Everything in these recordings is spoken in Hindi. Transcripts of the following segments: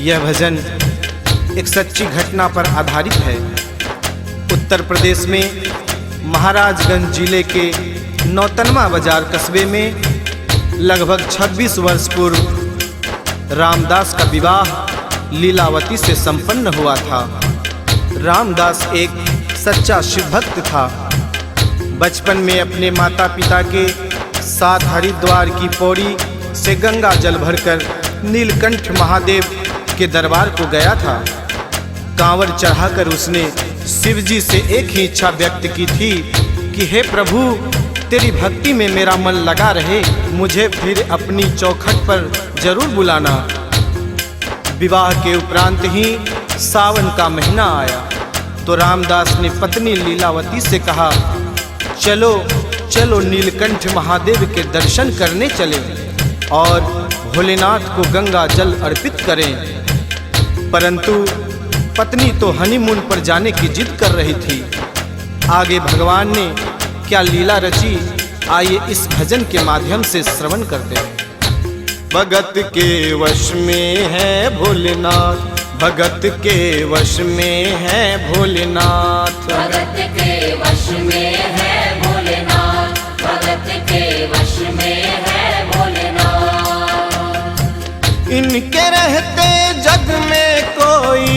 यह भजन एक सच्ची घटना पर आधारित है। उत्तर प्रदेश में महाराजगंज जिले के नौतनवा बाजार कस्बे में लगभग 26 वर्ष पूर्व रामदास का विवाह लीलावती से संपन्न हुआ था। रामदास एक सच्चा शिव भक्त था। बचपन में अपने माता पिता के साथ हरिद्वार की पौड़ी से गंगा जल भरकर नीलकंठ महादेव के दरबार को गया था। कांवर चढ़ाकर उसने शिव जी से एक ही इच्छा व्यक्त की थी कि हे प्रभु, तेरी भक्ति में मेरा मन लगा रहे, मुझे फिर अपनी चौखट पर जरूर बुलाना। विवाह के उपरांत ही सावन का महीना आया तो रामदास ने पत्नी लीलावती से कहा, चलो चलो नीलकंठ महादेव के दर्शन करने चले और भोलेनाथ को गंगा जल अर्पित करें। परंतु पत्नी तो हनीमून पर जाने की जिद कर रही थी। आगे भगवान ने क्या लीला रची, आइए इस भजन के माध्यम से श्रवण करते हैं। भगत के वश में है भोलेनाथ, भगत के वश में है भोलेनाथ, भगत के वश में है भोलेनाथ, भगत के वश में है भोलेनाथ। इनके रहते जग में कोई,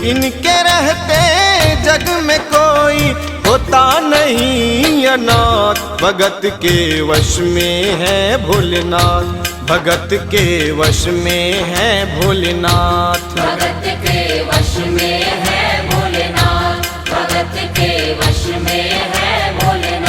इनके रहते जग में कोई होता नहीं अनाथ। भगत के वश में है भोलेनाथ, भगत के वश में है भोलेनाथ, भगत के वश में है भोलेनाथ, भगत के वश में है भोलेनाथ।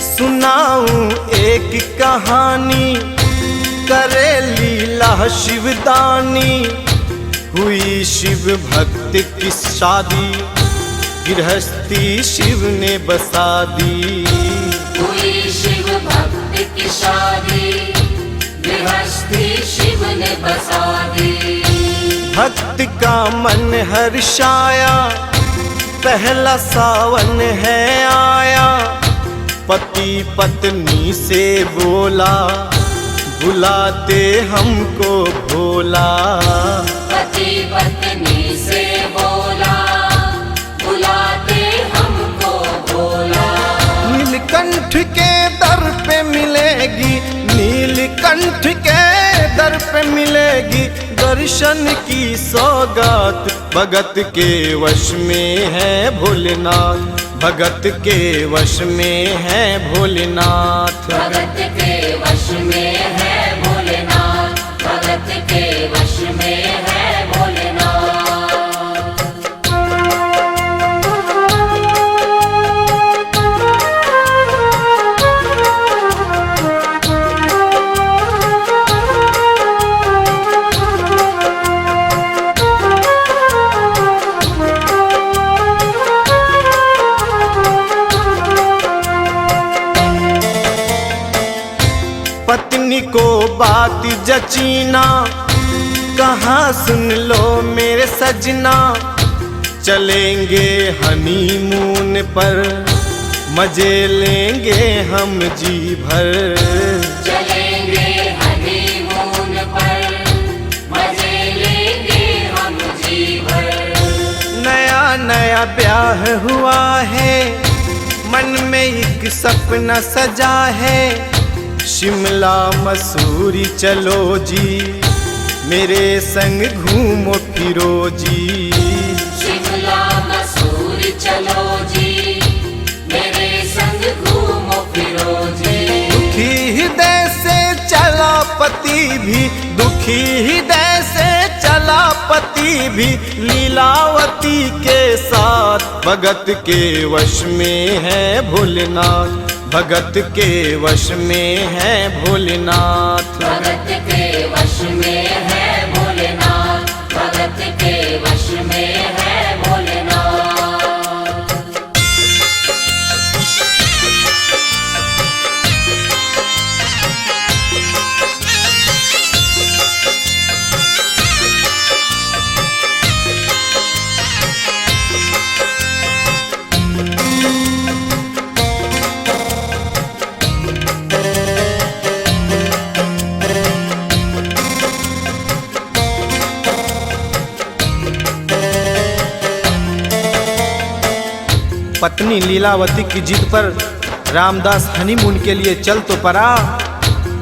सुनाऊं एक कहानी, करे लीला शिवदानी। हुई शिव भक्त की शादी, गृहस्थी शिव ने बसा दी। हुई शिव भक्त की शादी, गृहस्थी शिव ने बसा दी। भक्त का मन हर्षाया, पहला सावन है आया। पति पत्नी से बोला, बुलाते हमको भोला। पति पत्नी से बोला, बुलाते हमको भोला। नीलकंठ के दर पे मिलेगी, नीलकंठ के दर पे मिलेगी दर्शन की सौगात। भगत के वश में है भोलेनाथ, भगत के वश में है भोलेनाथ, भगत के वश में है भोलेनाथ, भगत के वश में है भोलेनाथ। पत्नी को बात जचीना, कहाँ सुन लो मेरे सजना। चलेंगे हनीमून पर, मजे लेंगे हम जी भर। चलेंगे हनीमून पर, मजे लेंगे हम जी भर। नया नया ब्याह हुआ है, मन में एक सपना सजा है। शिमला मसूरी चलो जी, मेरे संग घूमो फिरो जी। शिमला मसूरी चलो जी, मेरे संग घूमो फिरो जी। दुखी हृदय से चला पति भी, दुखी हृदय से चला पति भी लीलावती के साथ। भगत के वश में है भोलेनाथ, भगत के वश में है भोलेनाथ, भगत के वश में है भोलेनाथ। पत्नी लीलावती की जिद पर रामदास हनीमून के लिए चल तो पड़ा,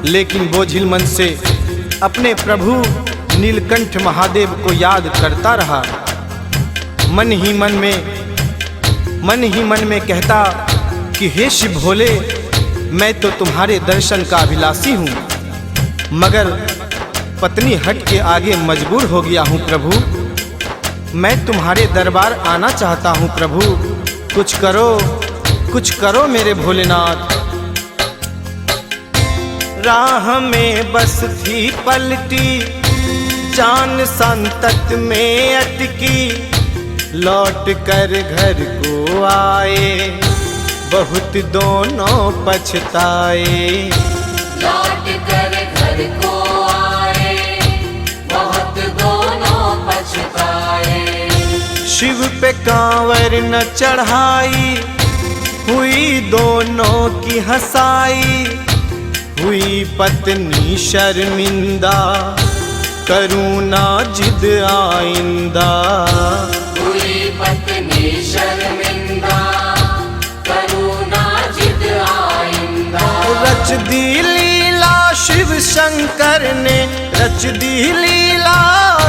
लेकिन बोझिल मन से अपने प्रभु नीलकंठ महादेव को याद करता रहा। मन ही मन में कहता कि हे शिव भोले, मैं तो तुम्हारे दर्शन का अभिलाषी हूँ, मगर पत्नी हट के आगे मजबूर हो गया हूँ प्रभु। मैं तुम्हारे दरबार आना चाहता हूँ प्रभु, कुछ करो मेरे भोलेनाथ। राह में बस थी पलटी, जान संतत में अटकी, लौट कर घर को आए, बहुत दोनों पछताए। लौट कर घर को आए, बहुत दोनों पछताए। शिव पे कांवर न चढ़ाई, हुई दोनों की हंसाई, हुई पत्नी शर्मिंदा, करुणा जिद आइंदा। हुई पत्नी शर्मिंदा, करुणा जिद आइंदा। रच दी लीला शिव शंकर ने, रच दी लीला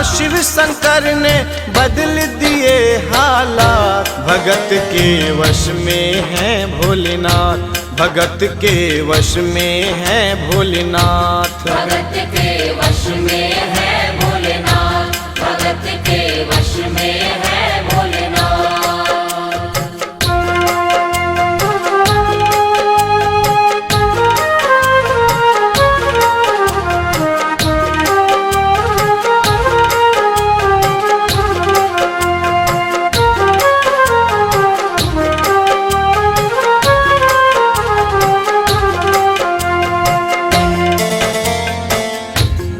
शिव शंकर ने, बदल दिए हालात। भगत के वश में है भोलेनाथ, भगत के वश में है भोलेनाथ। भगत के वश में है भोलेनाथ, भगत के वश में है भोलेनाथ।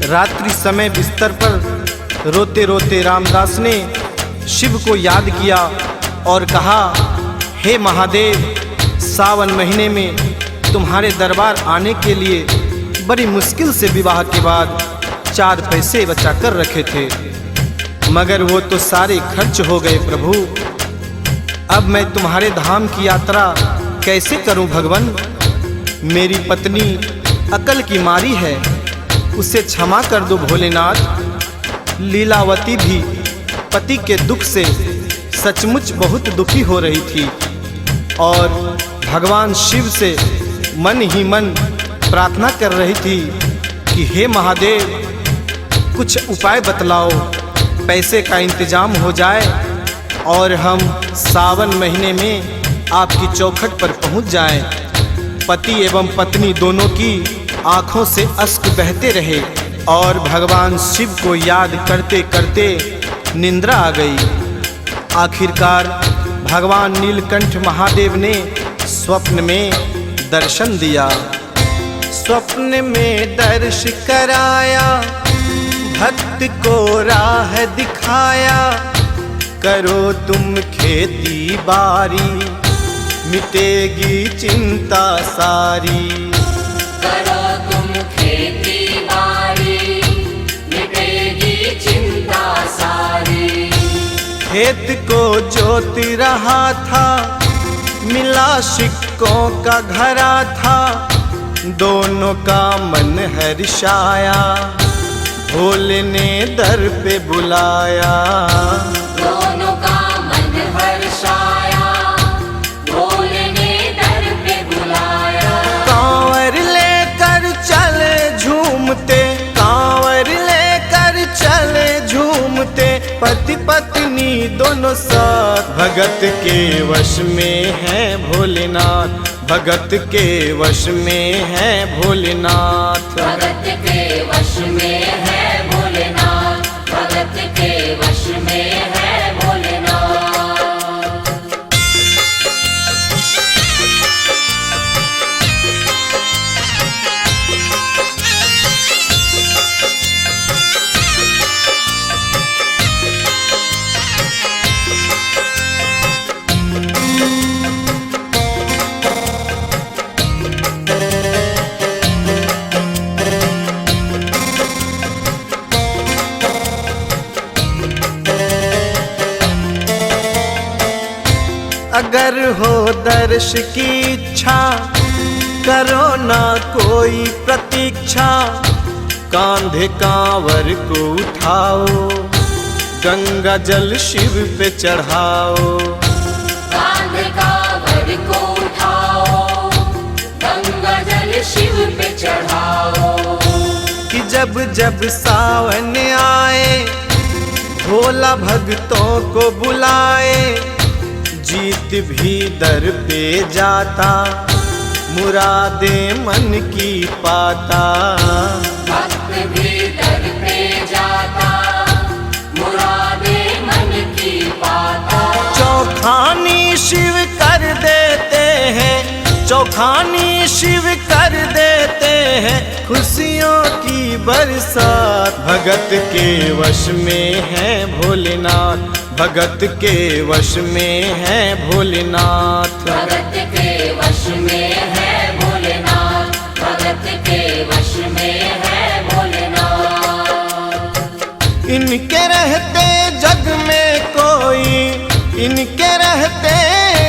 रात्रि समय बिस्तर पर रोते रोते रामदास ने शिव को याद किया और कहा, हे महादेव, सावन महीने में तुम्हारे दरबार आने के लिए बड़ी मुश्किल से विवाह के बाद 4 पैसे बचा कर रखे थे, मगर वो तो सारे खर्च हो गए प्रभु। अब मैं तुम्हारे धाम की यात्रा कैसे करूं भगवान? मेरी पत्नी अकल की मारी है, उसे क्षमा कर दो भोलेनाथ। लीलावती भी पति के दुख से सचमुच बहुत दुखी हो रही थी और भगवान शिव से मन ही मन प्रार्थना कर रही थी कि हे महादेव, कुछ उपाय बतलाओ, पैसे का इंतजाम हो जाए और हम सावन महीने में आपकी चौखट पर पहुंच जाएं। पति एवं पत्नी दोनों की आंखों से अश्क बहते रहे और भगवान शिव को याद करते करते निंद्रा आ गई। आखिरकार भगवान नीलकंठ महादेव ने स्वप्न में दर्शन दिया। स्वप्न में दर्श कराया, भक्त को राह दिखाया, करो तुम खेती बारी, मिटेगी चिंता सारी। करो तुम खेती बाड़ी, मिटेगी चिंता सारी। खेत को जोत रहा था, मिला सिक्कों का घरा था, दोनों का मन हर्षाया, भोले ने दर पे बुलाया। दोनों का मन हर्षाया, भोले ने दर पे बुलाया। कांवर लेकर चले झूमते, कांवर लेकर चले झूमते, पति पत्नी दोनों साथ। भगत के वश में है भोलेनाथ, भगत के वश में है भोलेनाथ। भगत के वश में है भोलेनाथ, भगत के वश में है भोलेनाथ। अगर हो दर्श की इच्छा करो ना कोई प्रतीक्षा, कांधे कांवर को उठाओ, गंगा जल शिव पे चढ़ाओ। कांधे कांवर को उठाओ, गंगा जल शिव पे चढ़ाओ। कि जब जब सावन आए भोला भक्तों को बुलाए, जीत भी दर पे जाता, मुरादे मन की पाता। भक्त भी दर पे जाता, मुरादे मन की पाता। चौखानी शिव कर देते हैं, चौखानी शिव कर देते हैं, खुशियों की बरसात। भगत के वश में है भोलेनाथ, भगत के वश में है भोलेनाथ। भगत के वश में है भोलेनाथ, भगत के वश में है भोलेनाथ। इनके रहते जग में कोई, इनके रहते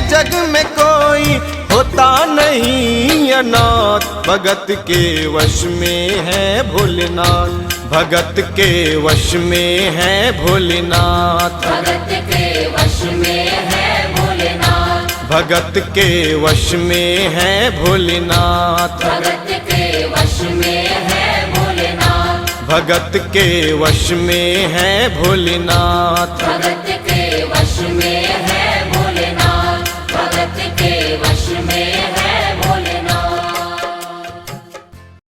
जग में कोई होता नहीं अनाथ। भगत के वश में है भोलेनाथ, भगत के वश में है भोलेनाथ। भगत के वश में है भोलेनाथ, भगत के वश में है भोलेनाथ। भगत के वश में है भोलेनाथ, भगत के वश में है भोलेनाथ। भगत के वश में है भोलेनाथ, भगत के वश में है